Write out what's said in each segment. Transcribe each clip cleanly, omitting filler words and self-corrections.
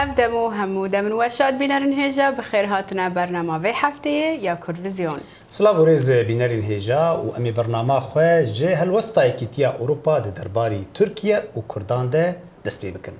افدمو همو دمن وشاد بینرین هیجا بخیر هاتنا برنامه و هفته یا کرویزیون. سلاو و ریز بینرین هیجا و امی برنامه خواه جه هلوستا کیتیا اروپا ده درباری ترکیه و کردان ده دست پی بکن.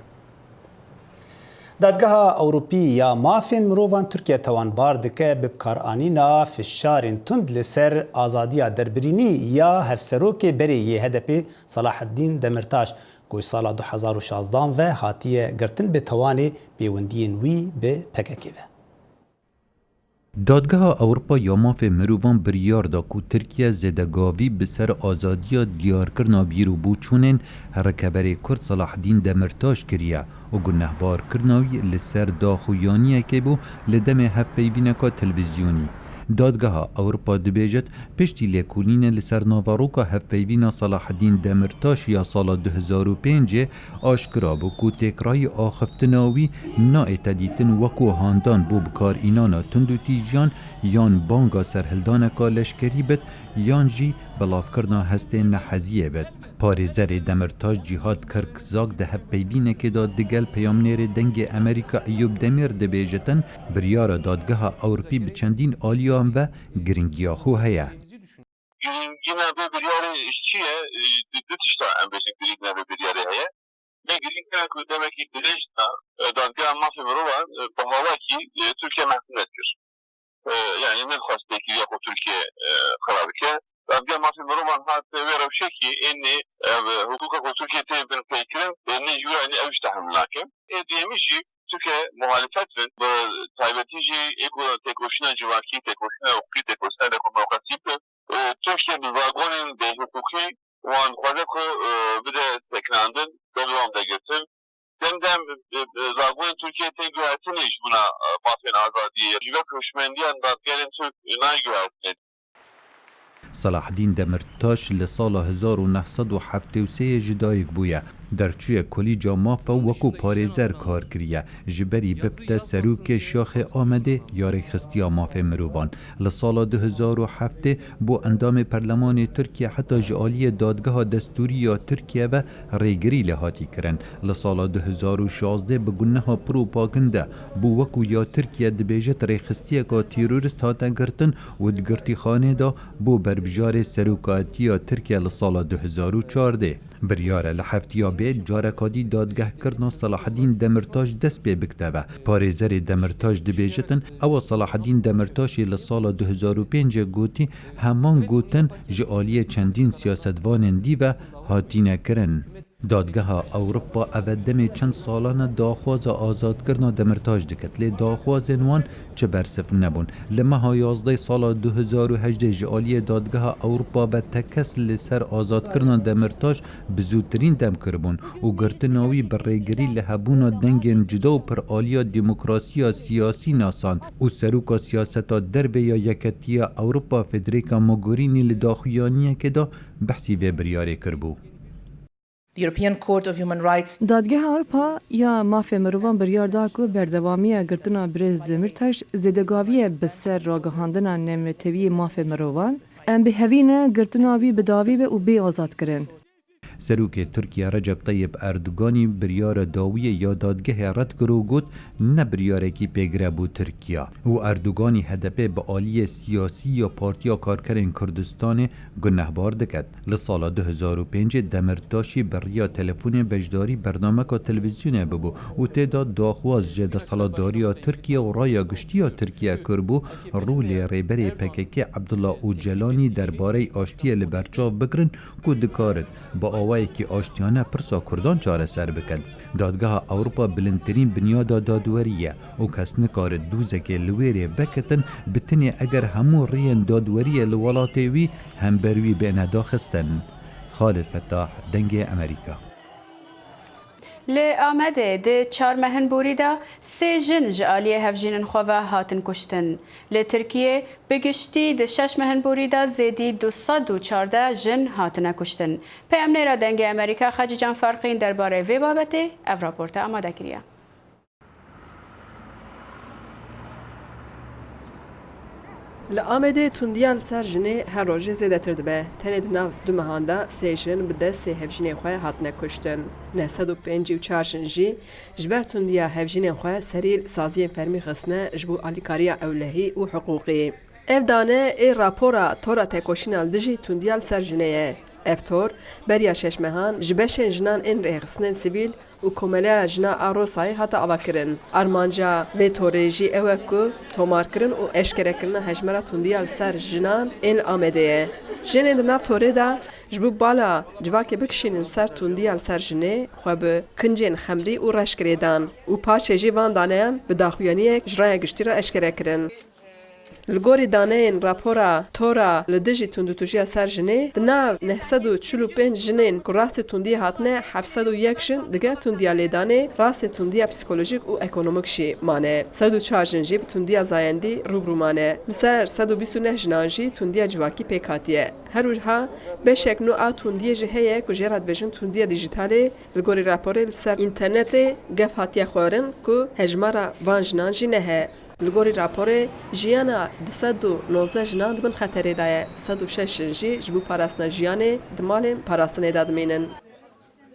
دادگاه اوروپی یا مافین مروان ترکیه توانبار دکه ببکارانینا فشارین تند لسر آزادیا دربرینی یا هفسروک بری یه هدپی صلاح الدین دمرتاش گوی سال 2016 و هاتیه گرتن به توانی بیوندین وی به پککیوه. دادگاه اروپا یا ماف مروان بریار دا کو ترکیه زدگاوی بسر آزادیا دیار کرنا بیرو بوچونین هرکبری کرد صلاح الدین دمرتاش کریه و گنهبار کرناوی لسر داخویانیه که بو لدم هفپیوینکا تلویزیونی. دادگاه اروپا دبیجت پشتی لیکولین لسر ناواروکا هفپیوینا صلاح الدین دمرتاش یا سال 2005 آشکرا بو کو تکرای آخفتناوی نا اتدیتن وکو هاندان بو بکار اینانا تندو تیجان یان بانگا سرهلدانکا لشکری بد یان جی بلاف کرنا هسته نحزیه بد. پارێزەرê دەمرتاش جیهاد کرکزاک ده hevpeyvînekê da digel peyamnêrê dengê Amerîka Eyyûb Demîr dibêjetin biryara dadgeha Ewropî bi çendîn aliyan ve giringiya xwe heye. Girîngîna vê biryarê çi ye? Du tişta em bêjin girîngîna vê biryarê heye. Vê girîngîna ku demekî dirêjna dadgeha mafê mirovan bi havakî Tirkiye mehkum kir. Yani nexwastekî ya xwe Tirkiye xera bike. Dadgeha mafê mirovan hat vê rewşekî ênî hukuka xwe Tirkiye tê bin pêkirin nê jûra ew ji tehemûl nakin. Diyemî jî Tirkiye muhalefet bin bi taybetî jî têkoşîna civakî, têkoşîna hukukî, têkoşîna demokrasî bin Türkiye bi vagonên bêhukukî wan xwaze ku bide teknandin devam de girtin. Demdem vagonên Tirkiye tê guhertinê ji bûna mafên azadiyê ji ve hişmendiyan dadgerên Türk nayguhertin. صلاح الدین دمرتاش لسال 1973 جدایک بویه درچوی کلیجا مافا وکو پارێزەر کار کریه جبری ببته سروک شاخ آمده یاری خستیا ماف مروان لسال 2007 بو اندام پرلمان ترکیه حتی جعالی دادگاه دستوری یا ترکیه و ریگری لحاتی کرن لسال 2016 بگونه ها پرو پاکنده بو وکو یا ترکیه دبیجت ریخستیه که تیرورست هاته گرتن و دگرتی خانه دا بو بربجار سروکاتیا ترکیه لسال 2014 بریاره لحفتیا بید جارکادی دادگه کرنا صلاح الدین دمرتاش دست بی بکتبه پارێزەرê دمرتاش دبیجتن او صلاح الدین دمرتاش لسال 2005 گوتی همان گوتن جعالی چندین سیاستوانن دی و هاتینه کرن دادگاه اروپا اودم چند سالانه داخواز آزاد کرنا دمرتاش دکت لی داخوازن وان چه برسف نبون لما 11 سال 2018 جعالی دادگاه اروپا و تکس لسر آزاد کرنا دمرتاش بزودترین دم کربون و گرتناوی برریگری لحبونا دنگین جدا و پر آلیا دموکراسی سیاسی ناسان و سروکا سیاستا دربه یا یکتیا اروپا فدریکا موگورینی لداخویانیه که دا بحثی و بریاره کربو. دادگاه اروپا یا مافی مروان بریار دا کو بردوامی گرتنا برز دمرتاش زدگاوی بسر راگهاندنا نمتوی مافی مروان ام به هوینه گرتناوی بداوی و بی آزاد کرن. سروک ترکیه رجب طیب اردوگانی بریار داوی یا دادگه رد کرو گوت نه بریاره کی پیگره بو ترکیه و اردوگانی هدفه به آلی سیاسی یا پارتیا کارکرین کردستان گنهبار دکد لسال 2005 دمرتاشی بریا تلفون بجداری برنامه که تلویزیونه ببو و تعداد داخواز جد سالاداری ترکیه و رای گشتی ترکیه کربو رول ریبری پکک عبدالله اوجلانی درباره آشتی لبرچاو بکرن که دکارد با آوایی که آشتیانه پرسا کردان چاره سر بکن. دادگاه اروپا بلندترین بنیاد دادوریه و کس نکار دوزک لویره بکتن بتنی اگر همو رین دادوریه لولاتیوی هم بروی بین داخستن. خالد فتاح دنگ امریکا. لی آمده ده 4 مهن بوریدا 3 جن جعالی هفجین خواه هاتن کشتن. لی ترکیه بگشتی ده 6 مهن بوریدا زیدی 214 جن هاتن کشتن. پیامنه را دنگ امریکا خاجی جان فرقین درباره وی بابته اف راپورت آماده کریه. Li Amedê tundiyan ser jinê her rojê zêdetir dibe. Tenê di nav du mehan de sê jin bi destê hevjinên xwe hatine kuştin. 954 jin jî ji ber tundiya hevjinên xwe serî saziyên fermî xistine ji bo alîkariya ewlehî û hiqûqî. Ev dane ê rapora tora têkoşîna li dijî tundiya li ser jinê ye. Ev tor beriya şeş mehan ji beşên jinan ên rêxistinên sivîl û komeleya jina a Rosayê hata avakirin. Armanca vê torê jî ew e ku tomarkirin û eşkerekirina hejmera tundiya li ser jinan ên Amedê ye. Jinên di nav torê de ji bo bala civakê bikişînin ser tundiya li ser jinê xwe bi kincên xemrî û reşkirê dan û paşê jî van daneyan bi daxuyaniyek ji raya giştî re eşkerekirin. Li gorî daneyên rapora tora li dijî tundutûjiya ser jinê, di nav 945 jinên ku rastê tundiyê hatine 701 jin diger tundiya lêdanê, rastê tundiya psikolojik û ekonomik jî mane. 104 jin jî bi tundiya zayendî rûbirû mane. Li ser 129 jinan jî tundiya civakî pêk hatiye. Her wiha beşek nû a tundiyê jî heye ku jê re dibêjin tundiya dijîtalê li gorî raporê li ser înternetê gef hatiye xwarin ku hejmara van jinan jî nehe. Li gorî raporê jiyana 219 jinan dibin xeterê de ye. 106 jin jî ji bo parastina jiyanê di malên parastinê de dimînin.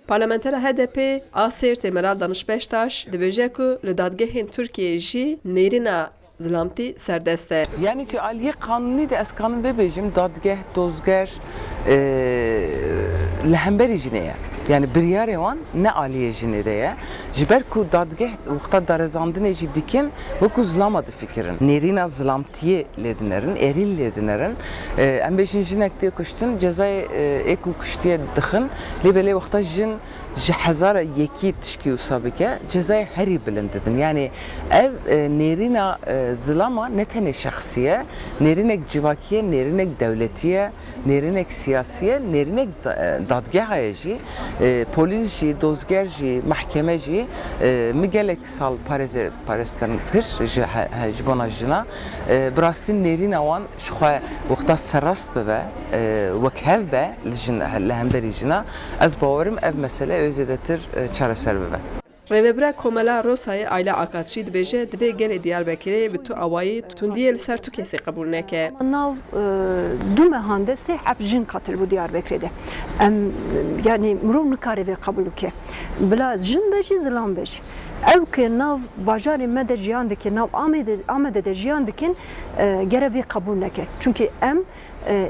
Parlamentera HDP a Sêrtê Meral Danişbeştaş dibêje ku li dadgehên Tirkiyeyê jî nêrîna zilamtî serdest e. Yani ki aliye kanuni de ez kanun bebejim dadgeh dozger lehemberi jineye. Yani bir yer evan ne aliye jinedeye. Jiber ku dadgeh vakta darezandine jiddikin ve ku zlamadı fikirin. Nerina zlamtiye ledinerin, eril ledinerin. Em beşin jinek diye kuştun cezayı eku kuştiye dıkın. Lebele vakta jin hazara yeki tişki usabike cezayı heri bilindidin. Yani ev nerina zlama ne tane şahsiye, nerinek civakiye, nerinek devletiye, nerinek siyasiye, nerinek dadgehaya jî polis jî, dozger jî, mahkeme jî mi gelek sal parestin kir ji bona jina birastin nerina wan ji xwe wexta serast bibe wek hev be li hemberî jina ez bawerim ev mesele özêdetir çareser bibe. Rêvebera Komela Rosayê Ayla Akatşî dibêje divê gelê Diyarbekirê bi tu awayî tundiyê li ser tu kesê qebûl neke. Nav du mehan de sê hep jin qatil bû Diyarbekirê. Em yani mirov nikare vê qebûl bike. Bila jin be jî zilam be jî. Ew ki nav bajarê me de jiyan dikin, nav Amedê de jiyan dikin gere vê qebûl neke. Çünkü em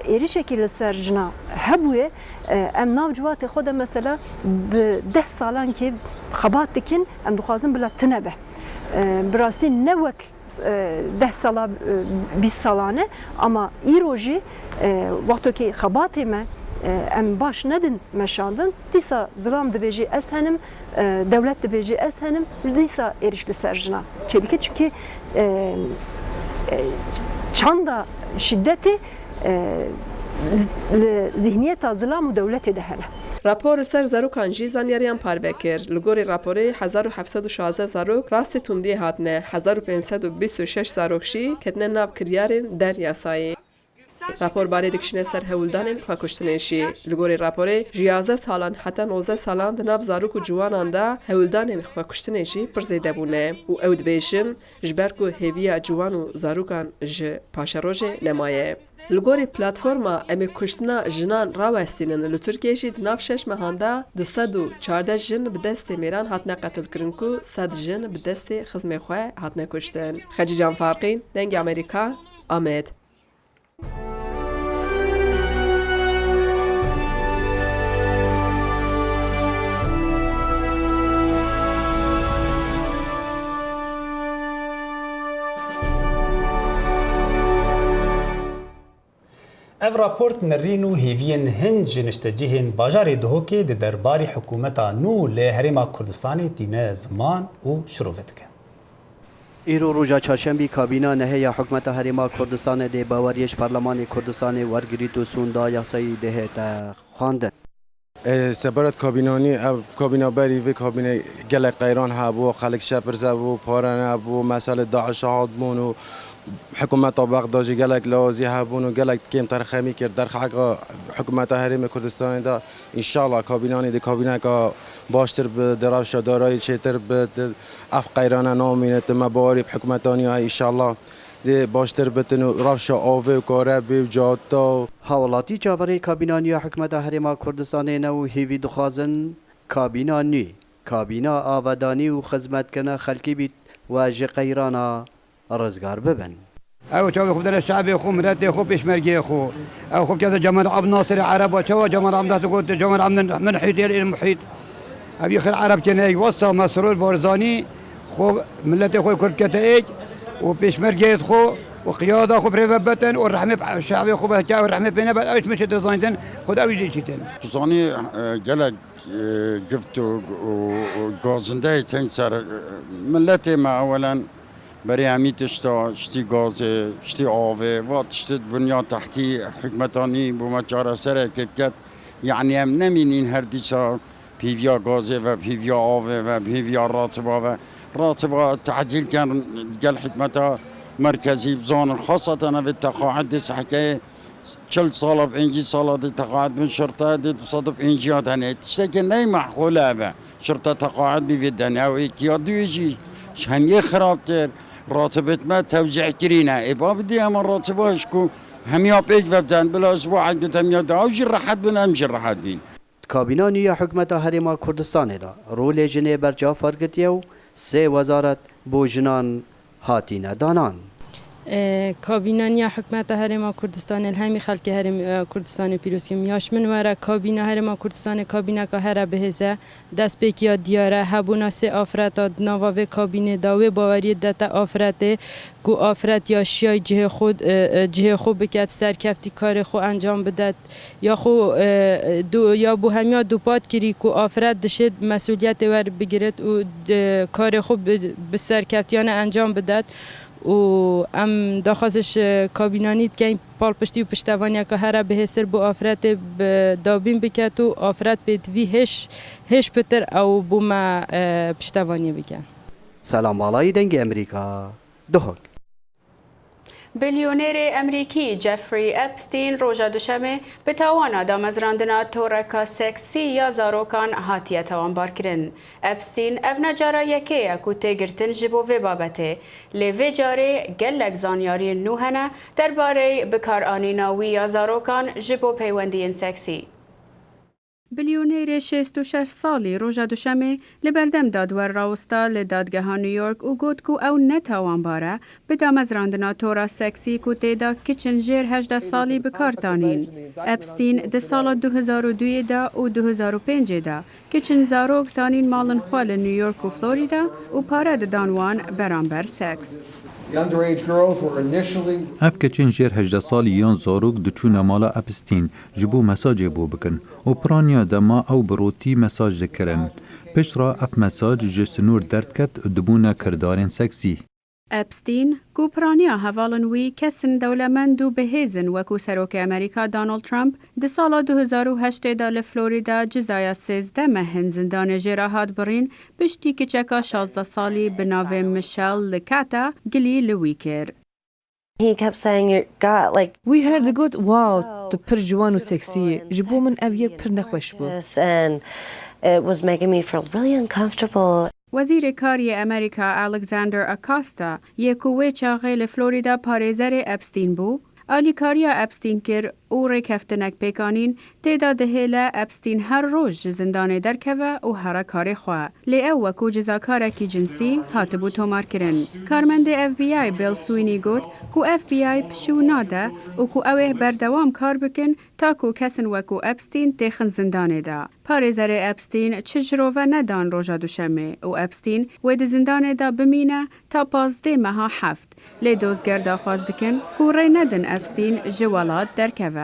êrî şekilde ser jina hebûye em nav civatê xwe de mesela bi 10 salan ki xebat dikin em dixwazin bila tune be. Bi rastî ne wek 10 sala 20 salane ama îro jî wextokê xebatê me em baş nedin meşandin dîsa zilam dibêjî ez henim devlet dibêjî ez henim dîsa êriş li ser jina çêdike çünkü çanda şiddetê zihniyeta zilam û devletê de hene. Rapor li ser zarokan jî zanyariyan parve kir. Li gorî raporê 1716 zarok rastê tundiyê hatine, 1526 zarok jî ketine nav kiryarên deryasayê. Rapor barê dikişine ser hewildanên xwekuştinê jî. Li gorî raporê ji 11 salan heta 19 salan di nav zarok û ciwanan de hewildanên xwekuştinê jî pir zêde bûne û ew dibêjin ji ber ku hêviya ciwan û zarokan ji paşerojê nemaye. Li gorî platforma em ê kuştina jinan rawestînin li Tirkiyeyê jî di nav 6 mehan de 214 jin bi destê mêran hatine qetilkirin ku 100 jin bi destê xizmê xwe hatine kuştin. Xecî Canfarqîn, Dengê Amerîka, Amed. Ev raport nirîn û hêviyên hin ji niştecihên bajarê Duhokê di derbarê hikûmeta nû lê Herêma Kurdistanê tîne ziman û şirovê dike. Îro roja çarşembî kabîna neheya hikûmeta Herêma Kurdistanê dê baweriyê ji Parlemanê Kurdistanê wergirît û sûnda yasayî dihête xwandin. Separat kabînanî ev kabînaberî vê kabîne gelek qeyran hebû, xelek şepirze bû, paran hebû, mesele Daişê hatbûn û حکومت بغداد گلک لازی هبون و گلک کم ترخمی کرد در حق حکومت حریم کردستان دا ان شاء الله کابینانی دی کابینه کا باشتر به دراوش دارای چتر به اف قیرانه نامینه مبارب حکومتانی ان شاء الله دی باشتر بتن و رفش آوه و کاره بی و جاتا هاولاتی چاوری کابینانی حکومت هرما کردستان نو هیوی دخوازن کابینا نی کابینا آودانی و خدمت کنه خلکی بیت و جقیرانا رزگار ببن او چاوی خوب در شعب خو ملت خو پیشمرگی خو او خوب کذا جمال عبد ناصر عرب چوا جمال عبد ناصر قلت جمال عبد من حيط الى المحيط ابي خير عرب كان وسط مسرور بارزاني خو ملت خو كرد كتايج وبيشمرجي خو وقياده خو بريبتن والرحمه الشعبي خو بهجا والرحمه بينا بعد ايش مش دزاينتن خد او يجي شيتن زاني جلك جفت وغازنده تين سر ملتي ما اولا برای همی تشتا شتی گازه شتی آوه و تشتید بنیاد تحتی حکمتانی بومچاره سره که بکت یعنی هم نمینین هر دیسا پیویا گازه و پیویا آوه و پیویا راتبه تعدیل کن گل حکمتا مرکزی بزان خاصتا و تقاعد دیس حکه 40 سال 5 سال دی تقاعد من شرطه دی 205 هنه تشتی که نی معقوله به شرطه تقاعد بیدنه و ایکیا دویجی همیه خراب تر راتبت ما توزيع كرينا إبا بدي أما راتباش كو هم يابيك وبدان بلا أسبوع عندك هم يدعو جرحت بين هم جرحت بين کابینانی یا حکومت هرما کردستان دا رول جنه برجا فرگتیو سه وزارت بو جنان هاتین دانان کابینانی حکومت هرما کردستان الهمی خلک هرم کردستان پیروز کم یاش من ورا کابینه هرما کردستان کابینه که هر بهزه دست بکیا دیاره هبونا سه آفرت نواوه کابینه داوه باوری دتا آفرته گو آفرت یا شیای جه خود بکت سرکفتی کار خو انجام بدد یا خو یا بو همیا دو پات کری کو آفرت دشد مسئولیت ور بگیرد و کار خو به سرکفتیان انجام بدد و ام داخلش کابینانیت که این پال پشتی و پشتوانی که هر بهستر بو آفرت دابین بکت و آفرت بید وی هش پتر او بو ما پشتوانی بکن سلام بالای دنگ امریکا دهک بیلیونر امریکی جفری اپستین روژا دوشمه به توانا دامزراندنا تورکا سکسی یا زاروکان هاتیه توانبار کرن. اپستین او نجارا یکی اکو تگرتن جبو و بابته لیوی جاره گلک زانیاری نوهنه درباره بکار آنیناوی یا زاروکان جبو پیوندین سکسی. بیلیونر 66 سالی روژا دوشمه لبردم دادور راوستا لدادگاه نیویورک و گوت کو او نتوان باره به دامزراندنا تورا سکسی کو تیدا کچن جیر 18 سالی بکارتانین. اپستین ده سال 2002 دا و 2005 دا کچن زاروک تانین مالن خوال نیویورک و فلوریدا و پاره دانوان برانبر سکس. اف کچین جیر 18 سالی یان زاروک دچون مالا اپستین جبو مساج بو بکن و پرانیا دما او بروتی مساج دکرن پیش را اف مساج جسنور درد کت دبونا کردارن سکسی اپستین گوپرانیا هوالنوی کسن دولمندو بهیزن وکو سروک امریکا دانالد ترامپ ده سال 2008 دا لفلوریدا جزایا 13 مهن زندان جراحات برین بشتی که چکا 16 سالی بناوه میشل لکاتا گلی لویکر. He kept saying, "You got like." We heard the good wow to per جوان و سکسی جبو من اویه پر نخوش بو. And it was making me feel really uncomfortable. وزیر کاری امریکا الکساندر اکاستا یکوه چاقه لفلوریدا پارێزەرێ اپستین بو ئالیکاریا اپستین کرد و ڕێکەفتنەک پێکانین تێدا دەهێلە اپستین هەر ڕۆژ ji زندانê derkeve û here karê xwe lê ew wekû cizakarekî cinsî hatibû tomarkirin. Karmendê FBI Bill Sweeney got ku FBI pişû nade û ku ew ê berdewam kar bikin ta ku kesin wekû Epstein têxin zindanê de. Parêzerê Epstein çi ji rove nedan roja duşemê û Epstein wê di zindanê de bimîne ta 15 meha heft. Lê dozger daxwaz dikin ku rê nedin Epstein ji welat derkeve.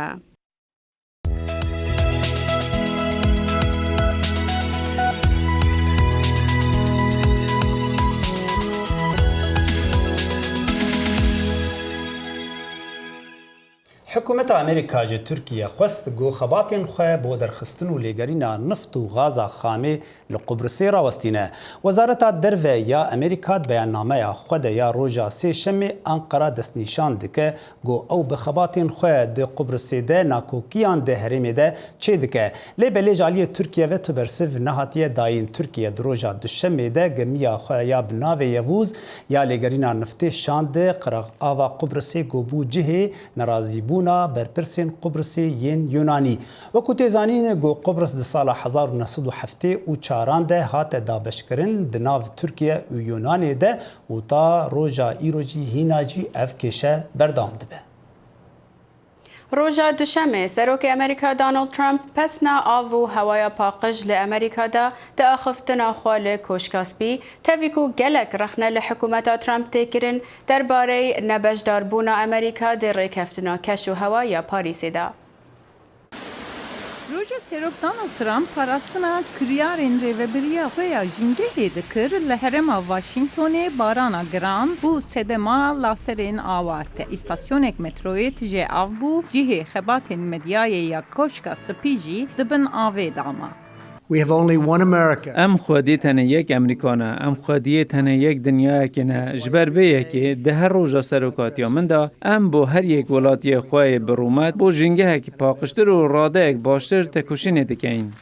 حکومت امریکا جه ترکیه خواست گو خباتین خواه با درخستن و لگرینا نفت و غازا خامه لقبرسی راوستینه. وزارت دروه یا امریکا بیان نامه خود یا روژا سی شمه انقره دست نشان دکه گو او به خباتین خواه ده قبرسی ده ناکوکیان ده هرمی ده چه دکه. لیبه جالی ترکیه و تبرسیو نهاتیه داین ترکیه دروژا دشمه ده گمیا خواه یا بناوه یووز یا لگرینا نفتی شانده قرق آوا قبرسی گو بو جهه نرازی بونا برپرسین قبرسی ین یونانی وکو تیزانین گو قبرس ده سال 1907 و چاران ده هات دابشکرین ده ناو ترکیه و یونانی ده و تا روژا ایروجی هیناجی اف کشه بردام دبه. روژا دوشمه سروک امریکا دانالد ترامپ پسنا آو و هوایا پاقج لامریکا ده آخفتنا خوال کوشکاسپی تاویکو گلک رخنه لحکومت ترامپ تکرین درباره نبشدار بونا امریکا ده ریکفتنا کش و هوایا پاریسی ده. روژا سروک دانالد ترامپ پاراستنا کریارین ریوبریا خویا جنگه دکر لحرما واشنگتون بارانا گران بو سدما لاسرین آوارت استاسیونک مترویت جه آو بو جه خباتین مدیای یا کوشکا سپیجی دبن آوه داما. We have only one America. ام خودی تنه یک امریکانه ام خودی تنه یک دنیا که نه جبر بیه که ده هر روزا سروکاتی من دا ام بو هر یک ولاتی خواه برومت بو جنگه که پاقشتر و راده یک باشتر تکوشینه دکین.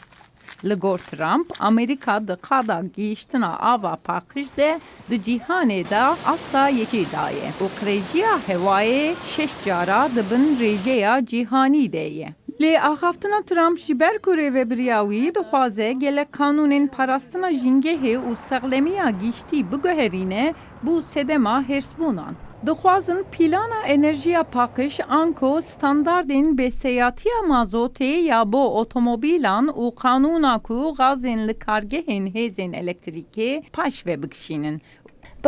لگور ترامپ امریکا ده قادا گیشتنا آوا پاقش ده جیهانه دا استا یکی دایه و قریجیا هوای 6 جارا دبن ریجیا جیهانی دیه. لی آخافتنا ترامپ جبر کوره و بریاوی دخوازه گل قانونین پاراستنا جنگه و سغلمیا گیشتی بگوهرینه بو سدما هرسبونان. دخوازن پیلانا انرژیا پاکش آنکو ستانداردین به سیاتی مازوتی یا با اتومبیلان و قانونا کو غازین لکارگهین هیزین الکتریکی پاش و بکشینن.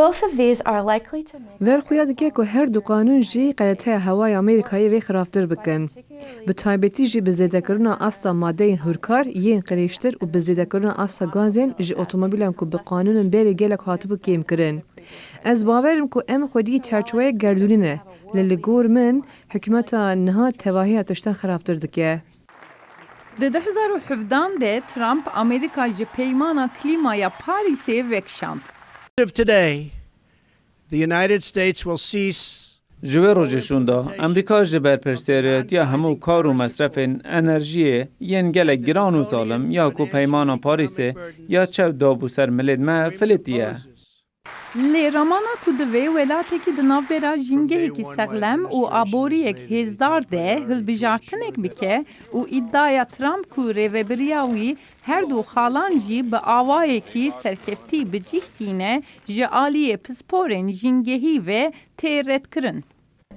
Both of these are likely to make ورخویا دکه که هر دو قانون جی قلته هوای امریکایی وی خرافتر بکن. به تایبتی جی به زیده کردن استا ماده این هرکار یین قریشتر و به زیده کردن استا گازین جی اتومبیلان که به قانون بری گلک هاتبو کیم کرن. از باورم که ام خودی چرچوه گردونینه للگور من حکومت نها تواهی تشتن خرافتر دکه. ده 2017 ده ترامپ امریکا جی پیمانا کلیمایا پاریسی وکشاند. Today, the United States will cease جوه روژشون دا امریکا جبر پرسیریت یا همو کار و مصرف انرژی ین گلک گران و ظالم یا کو پیمانا پاریسه یا چو دابو سر ملد ما فلتیه. لی رامانا کدوه ولاتی که دناف برا جنگه که سغلم و آبوری یک هزدار ده هل بجارتنک بکه و ادعای ترامپ کوره و بریاوی هر دو خالان جی به آوایی که سرکفتی بجیختینه جعالی پسپورن جنگهی و تیرت کرن.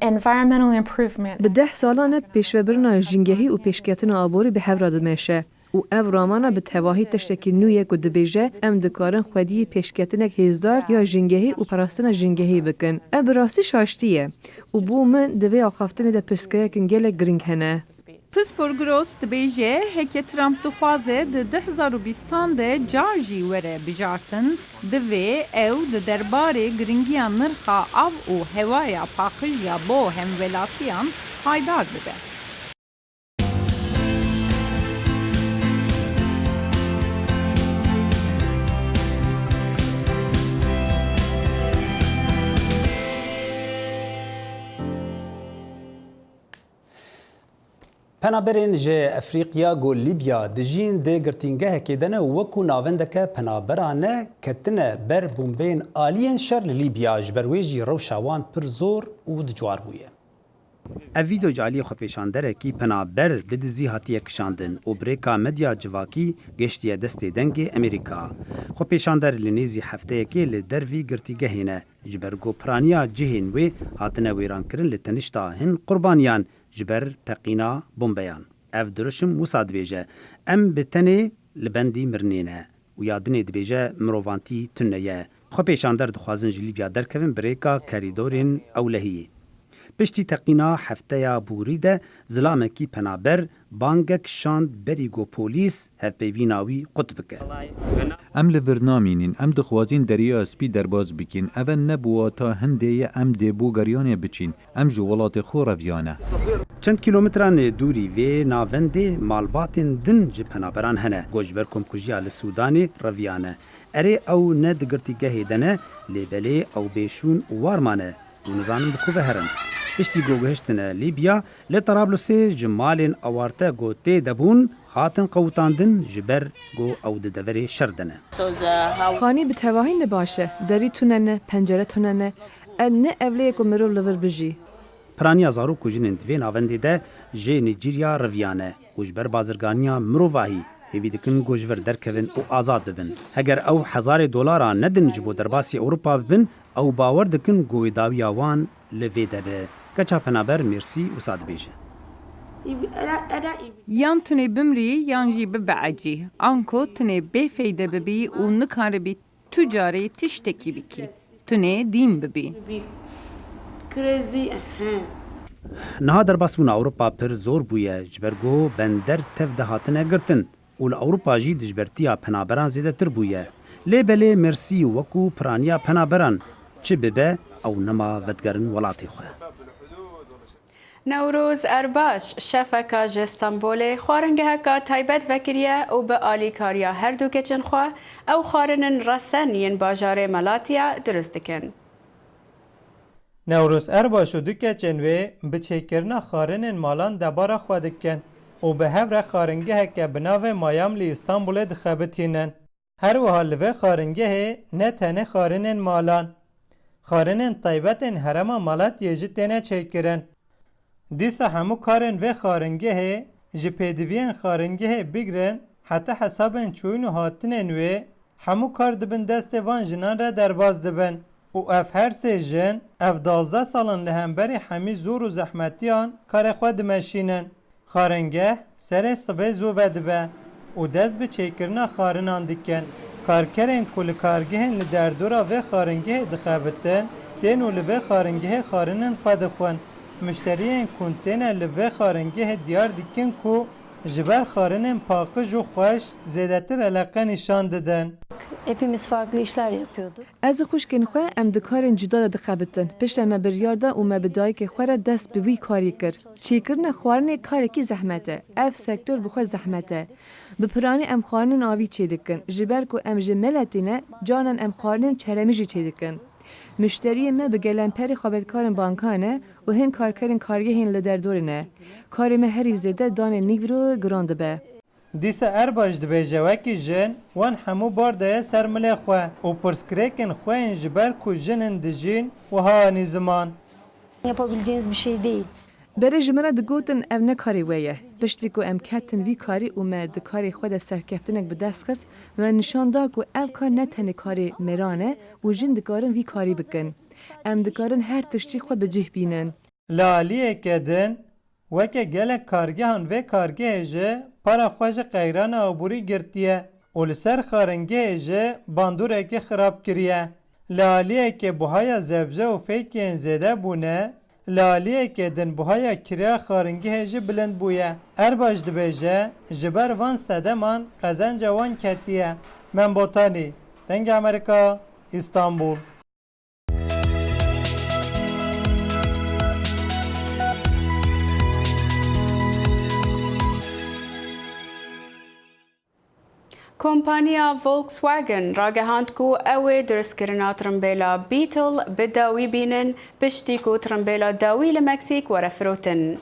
environmental improvement. به 10 سالانه پیشوبرنا جنگهی و پیشکتن آبوری به هفراد میشه. و او رامانا به تواهی تشتکی نویه که دبیجه ام دکارن خودی پیشکتنک هزدار یا جنگهی و پراستن جنگهی بکن. ام براستی شاشتیه و بو من دوی آخافتن ده پسکه کنگل گرینگ هنه. پس پرگروس دبیجه هک ترامپ دخوازه ده 2020 ده جارجی وره بجارتن دوی او ده درباره گرینگیان نرخا او و هوایا پاقش یا بو هم ولاتیان پایدار بده. پنابرین جه افریقیا گو لیبیا دجین ده گرتینگه که دنه وکو ناوندکه پنابرانه کتنه بر بومبین آلین شر لیبیا جبرویجی روشاوان پر زور و دجوار بویه. اویدو جالی خوپیشاندره کی پنابر بدزی هاتیه کشاندن و بریکا مدیا جواکی گشتیه دست دنگ امریکا. خوپیشاندر لنیزی هفته کی لدروی گرتیگه هینه جبرگو پرانیا جهین وی هاتنه ویران کرن لتنشتا هن قربانیان جبر پقینا بومبیان. اف درشم موساد بیجه ام بتنی لبندی مرنینه و یادنی دبیجه مروانتی تنیه. خوپیشاندر دخوازن جلیبیا درکوین بریکا کریدورین اولهی. پشتی تقینا هفته بوری ده زلامکی پنابر بانگک شاند بریگو پولیس هفپیویناوی قطب که. ام لورنامینین ام دخوازین دریا سپی درباز بکین اول نبوا تا هنده ام دبو گریانه بچین ام جوالات خورویانه. چند کیلومتران دوری و ناونده مالباتین دن جی پنابران هنه گوجبر کمکوژیا لسودانی رویانه. اره او ندگرتی گهیدنه لیبلی او بیشون وارمانه و نزانم بکوه هرن. پشتی گوگهشتنه لیبیا لطرابلسی جمالین اوارته گوته دبون هاتن قوتاندن جبر گو او ددوری شردنه. خانی به تواهی نباشه دری توننه پنجره توننه نه اولیه که مرو لور بجی. پرانیا زارو کجین دوی ناوندی ده جه نیجیریا رویانه گوجبر بازرگانیا مروواهی هیوی دکن گوجور درکوین او آزاد ببن. اگر او $1000 ندن جبو درباسی اوروپا ببن او باور دکن گوی داوی آوان لوی دبه. کچا پنابر مرسی و ساد بیجه. یان تنه بمری یان جی ببعجی. آنکو تنه بفیده ببی و نکاره بی تجاری تشتکی بکی. تنه دین ببی. نها درباسون اوروپا پر زور بویه جبرگو بندر تف دهاتنه گرتن و اوروپا جی دجبرتیا پنابران زیده تر بویه. لیبلی مرسی وکو پرانیا پنابران چه ببه او نما ودگرن ولاتی خواه. نوروز ارباش شفکا جستانبول خوارنگه که تایبت وکریه او به آلیکاریا هر دو کچن خواه او خوارنن رسن ین باجار ملاتیا درست دکن. نوروز ارباش و دو کچن وی بچهکرنا خارنن مالان دبارا خواه دکن او به هفر خارنگه که بناو مایام لی استانبول دخبتینن. هر وحال وی خارنگه نه تنه خارنن مالان. خارنن تایبتن هرما مالات یجتنه چهکرن. دیسا همو کارن و خارنگه جی پیدوین خارنگه بگرن حتی حسابن چوین و هاتنن و همو کار دبن دست وان جنان را درباز دبن و اف هر سه جن اف 12 سالن لهمبری همی زور و زحمتیان کار خود دمشینن. خارنگه سر صبح زو ودبه و دست به چیکرنا خارنان دکن. کارکرین کل کارگهن لدردورا و خارنگه دخابتن تین و لوه خارنگه خارنن خود خون. مشتریان کنتینر لوه خارنگه دیار دیکن کو جبر خارنن پاکج و خوش زیادتر علاقه نشان دادن. Hepimiz farklı işler yapıyorduk. از خوشکن خواه ام دکارن جدا دخبتن. پشت ام بریاردا و مبدای که خواه دست به وی کاری کرد. چیکرن خوارن کاری که زحمته. اف سکتور بخواه زحمته. بپرانی ام خوارن آوی چی دکن. جبر کو ام جملتینه جانن ام خوارن چرمیجی چی دکن. مشتری ما به گلنپری خوابتکارن بانکانه و هن کارکرین کارگه هن لدردورنه. کاری ما هری زده دان نیگرو گرانده به. دیسا ارباش دبه جواکی جن وان همو بارده سرمله خواه و پرسکریکن خواه انجبر کو جنن دجین و هانی زمان. Yapabileceğiniz bir şey değil. برای جمره دگوتن او نکاری ویه. پشتی که ام کتن وی کاری و ما دکاری خود سرکفتنک به دست خست و نشان دا که او کار نتنه کاری مرانه و جن دکارن وی کاری بکن. ام دکارن هر تشتی خود به جه بینن. لالیه کدن وکه گلک کارگهان و کارگه جه para خوش قیران آبوری گرتیه و لسر خارنگه جه باندوره که خراب کریه. لالیه که بوهای زبزه و فیکین زده بونه لالیه که دن بوهای کریا خارنگه جه بلند بویه. ارباش دبه جه جبر وان سدمان قزن جوان کتیه. من بوتانی دنگ امریکا استانبول. کمپانیا فولکسواگن راگهاند کو اوه درست کرنا ترمبیلا بیتل بداوی بینن پشتی کو ترمبیلا داوی لمکسیک ورفروتن.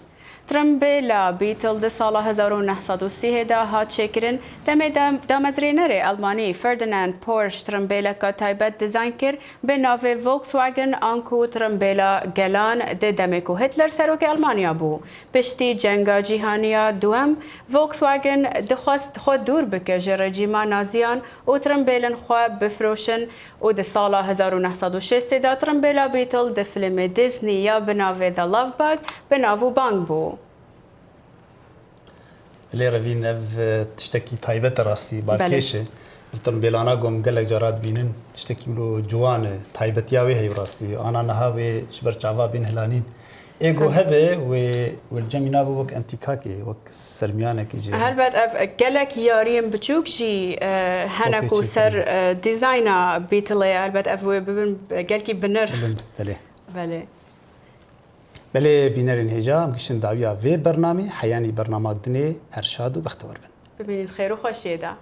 ترمبیلا بیتل ده سال 1930 دا هات شکرن تمی دامزرینر المانی فردیناند پورش ترمبیلا که تایبت دیزاین کر به ناو فولکسواگن آنکو ترمبیلا گلان ده دمکو هتلر سروک المانیا بو. پشتی جنگا جیهانیا دوم فولکسواگن دخواست خود دور بکه رژیما نازیان و ترمبیلن خواه بفروشن و ده سال 1960 دا ترمبیلا بیتل ده فیلم دیزنی یا به ناو The Love Bug به ناو بانگ بو. لی روین اف تشتکی تایبت راستی بارکشه افتم بیلانا گم گلک جارات بینن تشتکی ولو جوان تایبت یاوی هی راستی آنا نها و شبر چاوا بین هلانین ايجو هبه والجمينا بوك انتيكاكي وك سلميانك يجي هلبت اف قالك ياريم بتشوك جي هنكو سر ديزاينا بيتلي هلبت اف ببن قالكي بنر بله بله بله بينرين هجا مكشن داويا في برنامج حياني برنامج دني هرشاد وبختور بن ببینید خیر و خوشیده